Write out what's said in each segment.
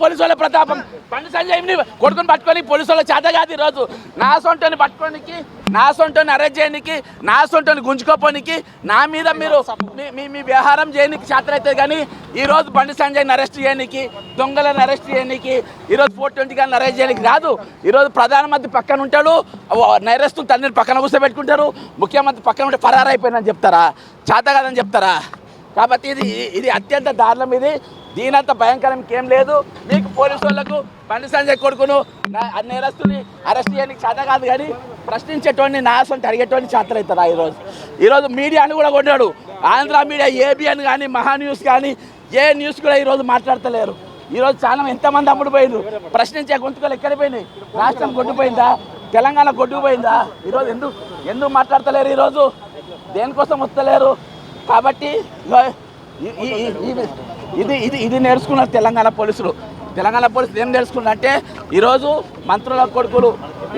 Police వాళ్ళ ప్రతాపం బండి సంజయ్ని కొడుకుని పట్టుకొని పోలీసు వాళ్ళ చేత కాదు ఈరోజు నా సొంటని పట్టుకోనికి, నా సొంటని అరెస్ట్ చేయడానికి, నా సొంటని గుంజుకోపోనికి, నా మీద మీరు మీ వ్యవహారం చేయడానికి చేత అవుతుంది. కానీ ఈరోజు బండి సంజయ్ని అరెస్ట్ చేయడానికి, దొంగలను అరెస్ట్ చేయడానికి, ఈరోజు 420 గారిని అరెస్ట్ చేయడానికి రాదు. ఈరోజు ప్రధానమంత్రి పక్కన ఉంటాడు, నేరస్తు తండ్రిని పక్కన కూర్చోబెట్టుకుంటారు, ముఖ్యమంత్రి పక్కన ఉంటే పరారైపోయిందని చెప్తారా? చేత కాదని చెప్తారా? కాబట్టి ఇది అత్యంత దారుణం. దీనంత భయంకరం ఇంకేం లేదు. మీకు పోలీసు వాళ్ళకు బండి సంజయ్ కొడుకును నేరస్తుని అరెస్ట్ చేయడానికి చేత కాదు, కానీ ప్రశ్నించేటోడిని నాశనం అడిగేటోడిని చేత అవుతారా? ఈరోజు మీడియాని కూడా కొన్నాడు. ఆంధ్ర మీడియా, ఏబిఎన్ కానీ, మహా న్యూస్ కానీ, ఏ న్యూస్ కూడా ఈరోజు మాట్లాడతలేరు. ఈరోజు చాలా ఎంతమంది అమ్ముడు పోయినారు. ప్రశ్నించే గొంతుకలు ఎక్కడ పోయినాయి? రాష్ట్రం కొట్టుకుపోయిందా? తెలంగాణ కొట్టుకుపోయిందా? ఈరోజు ఎందుకు మాట్లాడతలేరు? ఈరోజు దేనికోసం వస్తలేరు? కాబట్టి ఇది నేర్చుకున్నారు తెలంగాణ పోలీసులు. తెలంగాణ పోలీసులు ఏం నేర్చుకున్నారంటే, ఈరోజు మంత్రుల కొడుకులు,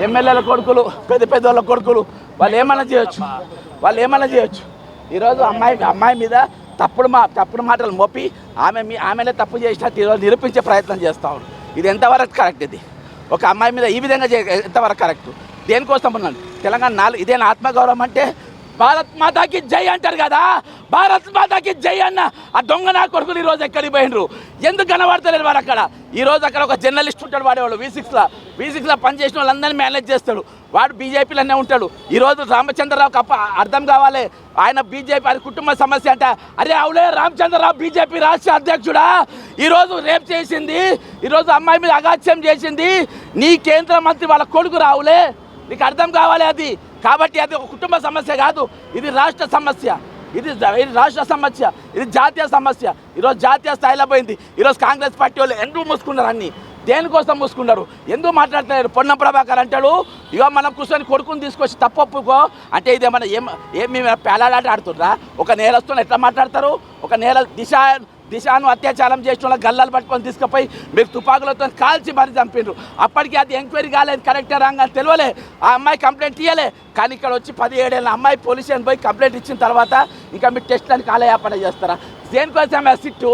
ఎమ్మెల్యేల కొడుకులు, పెద్ద వాళ్ళ కొడుకులు వాళ్ళు ఏమైనా చేయొచ్చు. ఈరోజు అమ్మాయి మీద తప్పుడు మాటలు మోపి ఆమెనే తప్పు చేసినట్టు ఈరోజు నిరూపించే ప్రయత్నం చేస్తూ ఉన్నారు. ఇది ఎంతవరకు కరెక్ట్? ఇది ఒక అమ్మాయి మీద ఈ విధంగా ఎంతవరకు కరెక్ట్? దేనికోసం ఉన్నాను? తెలంగాణ ఇదేనా ఆత్మగౌరవం అంటే? భారత్ మాతాకి జై అంటారు కదా, భారత్ మాతాకి జై అన్న ఆ దొంగ నా కొడుకులు ఈరోజు ఎక్కడికి పోయినరు? ఎందుకు కనబడతలేరు వారు అక్కడ? ఈరోజు అక్కడ ఒక జర్నలిస్ట్ ఉంటాడు, వాడేవాళ్ళు V6లో పనిచేసిన వాళ్ళందరినీ మేనేజ్ చేస్తాడు. వాడు బీజేపీలోనే ఉంటాడు. ఈరోజు రామచంద్రరావుకి అర్థం కావాలి, ఆయన బీజేపీ అది కుటుంబ సమస్య అంట. అరే అవులే, రామచంద్రరావు బీజేపీ రాష్ట్ర అధ్యక్షుడా? ఈరోజు రేప్ చేసింది, ఈరోజు అమ్మాయి మీద అగాత్యం చేసింది నీ కేంద్ర మంత్రి వాళ్ళ కొడుకు రావులే. నీకు అర్థం కావాలి అది. కాబట్టి అది ఒక కుటుంబ సమస్య కాదు, ఇది రాష్ట్ర సమస్య. ఇది రాష్ట్ర సమస్య, ఇది జాతీయ సమస్య. ఈరోజు జాతీయ స్థాయిలో పోయింది. ఈరోజు కాంగ్రెస్ పార్టీ వాళ్ళు ఎందుకు మూసుకున్నారు? అన్ని దేనికోసం మూసుకున్నారు? ఎందుకు మాట్లాడలేరు? పొన్నం ప్రభాకర్ అంటాడు, ఇక మనం కూర్చొని కొడుకుని తీసుకొచ్చి తప్పొప్పుకో అంటే ఇదేమన్నా ఏమి పేలాడాట ఆడుతుండ్రా? ఒక నేరస్తుని ఎట్లా మాట్లాడతారు? ఒక దిశను అత్యాచారం చేసిన వాళ్ళ గల్లాలు పట్టుకొని తీసుకుపోయి మీరు తుపాకులతో కాల్చి మరీ చంపిండ్రు. అప్పటికి అది ఎంక్వైరీ కాలేదు, కరెక్టే రాంగ్ అని తెలియలే. ఆ అమ్మాయి కంప్లైంట్ ఇవ్వలే. కానీ ఇక్కడ వచ్చి 17 ఏళ్ళ అమ్మాయి పోలీస్ స్టేషన్ పోయి కంప్లైంట్ ఇచ్చిన తర్వాత ఇంకా మీరు టెస్ట్లని కాలయాపన చేస్తారా? దేనికోసం ఆ సిట్టు?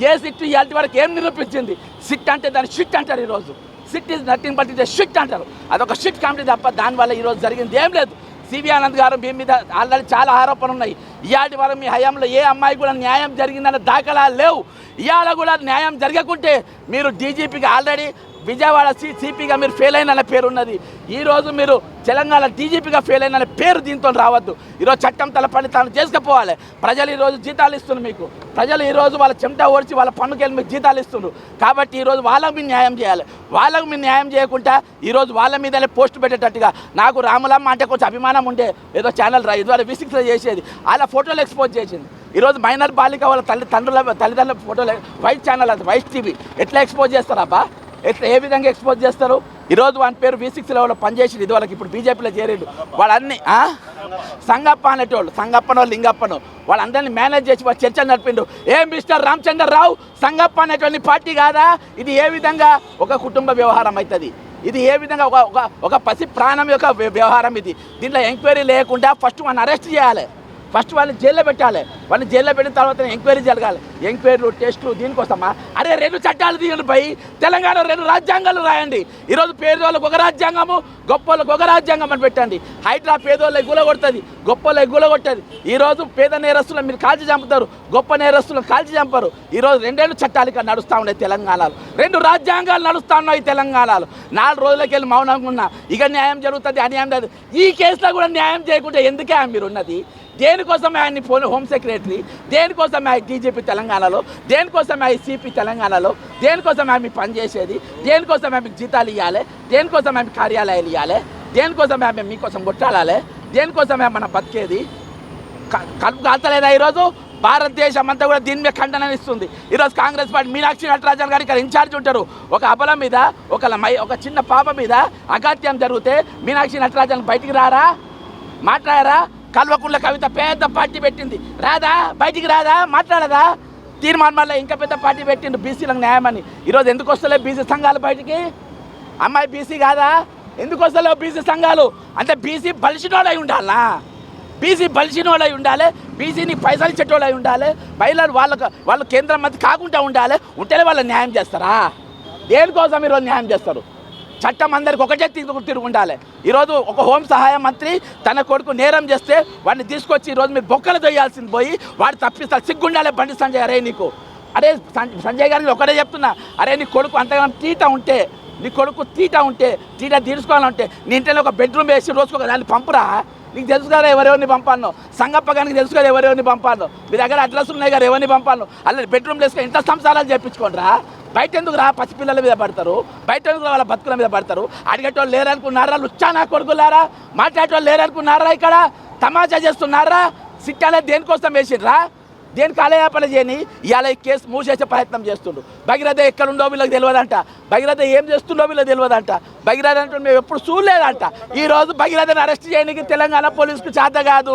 ఏ సిట్టు ఇవాళ వరకు ఏం నిరూపించింది? సిట్ అంటే దాన్ని షిట్ అంటారు. ఈరోజు SIT is nothing but it shit అంటారు. అదొక షిట్ కమిటీ తప్ప దానివల్ల ఈరోజు జరిగింది ఏం లేదు. సివి ఆనంద్ గారు మీ మీద ఆల్రెడీ చాలా ఆరోపణలు ఉన్నాయి. ఇవాటి వరకు మీ హయాంలో ఏ అమ్మాయి కూడా న్యాయం జరిగిందన్న దాఖలాలు లేవు. ఇవాళ కూడా న్యాయం జరగకుంటే మీరు డీజీపీగా ఆల్రెడీ విజయవాడ సిపిగా మీరు ఫెయిల్ అయిన పేరు ఉన్నది. ఈరోజు మీరు తెలంగాణ డీజీపీగా ఫెయిల్ అయిన పేరు దీంతో రావద్దు. ఈరోజు చట్టం తలపని తాను చేసుకుపోవాలి. ప్రజలు ఈరోజు జీతాలు ఇస్తున్నారు మీకు. ప్రజలు ఈరోజు వాళ్ళ చెమట ఓడిచి వాళ్ళ పన్నుకెళ్ళి మీకు జీతాలు ఇస్తున్నారు. కాబట్టి ఈరోజు వాళ్ళకు మీరు న్యాయం చేయాలి. వాళ్ళకు మీరు న్యాయం చేయకుండా ఈరోజు వాళ్ళ మీదనే పోస్ట్ పెట్టేటట్టుగా నాకు రాములమ్మ అంటే కొంచెం అభిమానం ఉండే ఏదో ఛానల్ ఇదివరకు V6లో చేసేది, అలా ఫోటోలు ఎక్స్పోజ్ చేసింది. ఈరోజు మైనర్ బాలిక వాళ్ళ తల్లిదండ్రుల ఫోటోలు వైట్ ఛానల్ అది వైట్ టీవీ ఎట్లా ఎక్స్పోజ్ చేస్తారబ్బా? ఎట్లా ఏ విధంగా ఎక్స్పోజ్ చేస్తారు? ఈరోజు వాని పేరు V6లో పనిచేసి ఇది వాళ్ళకి ఇప్పుడు బీజేపీలో చేరేడు. వాళ్ళన్నీ సంగప్ప అనేటోళ్ళు, సంగప్పనో లింగప్పనో వాళ్ళందరినీ మేనేజ్ చేసి వాళ్ళు చర్చ నడిపిండు. మిస్టర్ రామచంద్రరావు, సంగప్ప అనేటువంటి పార్టీ కాదా? ఇది ఏ విధంగా ఒక కుటుంబ వ్యవహారం అవుతుంది? ఇది ఏ విధంగా ఒక పసి ప్రాణం యొక్క వ్యవహారం ఇది? దీంట్లో ఎంక్వైరీ లేకుండా ఫస్ట్ వాళ్ళని అరెస్ట్ చేయాలి, ఫస్ట్ వాళ్ళని జైల్లో పెట్టాలి. వాళ్ళని జైల్లో పెట్టిన తర్వాత ఎంక్వైరీ జరగాలి. ఎంక్వైరీలు, టెస్టులు దీనికోసమా? అరే 2 చట్టాలు తీయండి పోయి, తెలంగాణ 2 రాజ్యాంగాలు రాయండి. ఈరోజు పేదోళ్ళకు ఒక రాజ్యాంగము, గొప్పలకు ఒక రాజ్యాంగం అని పెట్టండి. హైడ్రా పేదోళ్ళకి గులగొడుతుంది, గొప్పలకు గులగొట్టది. ఈరోజు పేద నేరస్తులను మీరు కాల్చి చంపుతారు, గొప్ప నేరస్తులను కాల్చి చంపరు. ఈరోజు 2 చట్టాలు ఇక్కడ నడుస్తూ ఉన్నాయి తెలంగాణలో. 2 రాజ్యాంగాలు నడుస్తూ ఉన్నాయి తెలంగాణలో. 4 రోజులకి వెళ్ళి మౌనంగా ఉన్నా ఇక న్యాయం జరుగుతుంది, అన్యాయం జరుగుతుంది. ఈ కేసులో కూడా న్యాయం చేయకుంటే ఎందుకే మీరు ఉన్నది? దేనికోసమే ఆయన్ని హోమ్ సెక్రటరీ, దేనికోసమే ఆయన డీజీపీ తెలంగాణలో, దేనికోసమే ఆయన సిపి తెలంగాణలో, దేనికోసమే ఆమె పనిచేసేది, దేనికోసమే ఆమెకు జీతాలు ఇవ్వాలి, దేనికోసమే ఆమె కార్యాలయాలు ఇవ్వాలి, దేనికోసమే ఆమె మీకోసం కొట్టాడాలి, దేనికోసమే మనం బతికేది? కలుపు కాల్చలేదా? ఈరోజు భారతదేశం అంతా కూడా దీని మీద ఖండన ఇస్తుంది. ఈరోజు కాంగ్రెస్ పార్టీ మీనాక్షి నటరాజన్ గారు ఇక్కడ ఇన్ఛార్జ్ ఉంటారు. ఒక అబల మీద ఒక చిన్న పాప మీద అగాత్యం జరిగితే మీనాక్షి నటరాజన్ బయటికి రారా? మాట్లాడారా? కల్వకుంట్ల కవిత పెద్ద పార్టీ పెట్టింది, రాదా? బయటికి రాదా? మాట్లాడదా? తీర్మానం వల్ల ఇంకా పెద్ద పార్టీ పెట్టిండు బీసీలకు న్యాయమని. ఈరోజు ఎందుకు వస్తలే బీసీ సంఘాలు బయటికి? అమ్మాయి బీసీ కాదా? ఎందుకు వస్తలేవు బీసీ సంఘాలు? అంటే బీసీ బలిసినోడై ఉండాలనా? బీసీ బలిసినోడై ఉండాలి, బీసీని పైసలు ఇచ్చేటోళ్ళై ఉండాలి, మహిళలు వాళ్ళు కేంద్ర మంత్రి కాకుండా ఉండాలి. ఉంటేనే వాళ్ళు న్యాయం చేస్తారా? దేనికోసం ఈరోజు న్యాయం చేస్తారు? చట్టం అందరికి ఒకటే తిరుగు ఉండాలి. ఈరోజు ఒక హోం సహాయ మంత్రి తన కొడుకు నేరం చేస్తే వాడిని తీసుకొచ్చి ఈరోజు మీరు బొక్కలు తొయ్యాల్సింది పోయి వాడు తప్పిస్తారు. సిగ్గుండాలి బండి సంజయ్. అరే నీకు, అరే సంజయ్ గారికి ఒకటే చెప్తున్నా, అరే నీ కొడుకు అంతగానం తీట ఉంటే, నీ కొడుకు తీట తీర్చుకోవాలంటే నీ ఇంట్లో ఒక బెడ్రూమ్ వేసి రోజుకు ఒక దాన్ని పంపురా. నీకు తెలుసు కదా ఎవరెవరిని పంపాను, సంగప్ప గారికి తెలుసు కదా ఎవరెవరిని పంపాను, మీ దగ్గర అడ్రస్ ఉన్నాయి కదా ఎవరిని పంపాను. అలా బెడ్రూమ్ వేసుకొని ఇంత సంసారాలు చేయించుకోండి రా. బయట ఎందుకు రా పసిపిల్లల మీద పడతారు, బయట ఎందుకు వాళ్ళ బతుకుల మీద పడతారు? అడిగేటోళ్ళు లేరనుకున్నారా? లుచ్చానా కొడుకులారా? మాట్లాడేటోళ్ళు లేరనుకున్నారా? ఇక్కడ తమాషా చేస్తున్నారా? సిట్టాలే దేనికోసం వేసిండ్రా? దేనికి ఆలయాపన చేయని ఇవాళ ఈ కేసు మూసేసే ప్రయత్నం చేస్తుండు. భగీరథ ఎక్కడుండో వీళ్ళకి తెలియదంట, భగీరథ ఏం చేస్తుండో వీళ్ళకి తెలియదంట, భగీరథ అంటే మేము ఎప్పుడు చూడలేదంట. ఈరోజు భగీరథని అరెస్ట్ చేయడానికి తెలంగాణ పోలీసుకు చేత కాదు,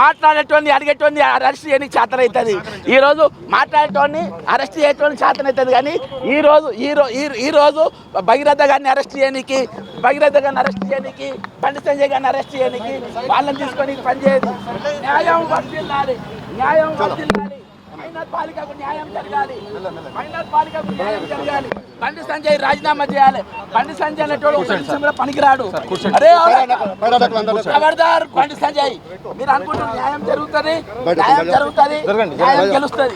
మాట్లాడేటోని అడిగేటోని అరెస్ట్ చేయడానికి చేతనవుతుంది. ఈరోజు మాట్లాడేటోని అరెస్ట్ చేయటోని చేతనవుతుంది. కానీ ఈరోజు భగీరథ గారిని అరెస్ట్ చేయడానికి, బండి సంజయ్ గారిని అరెస్ట్ చేయడానికి వాళ్ళని తీసుకొని పనిచేయదు. న్యాయం వర్తిల్లాలి, న్యాయం వర్తిల్లాలి. మైనార్ పాలికకు న్యాయం జరగాలి, బండి సంజయ్ రాజీనామా చేయాలి. బండి సంజయ్ అనేటోడు ఒక నిమిషం కూడా పనికిరాడు. అరే ఖబర్దార్ బండి సంజయ్, మీరు అనుకుంటున్న న్యాయం జరుగుతుంది, న్యాయం గెలుస్తుంది.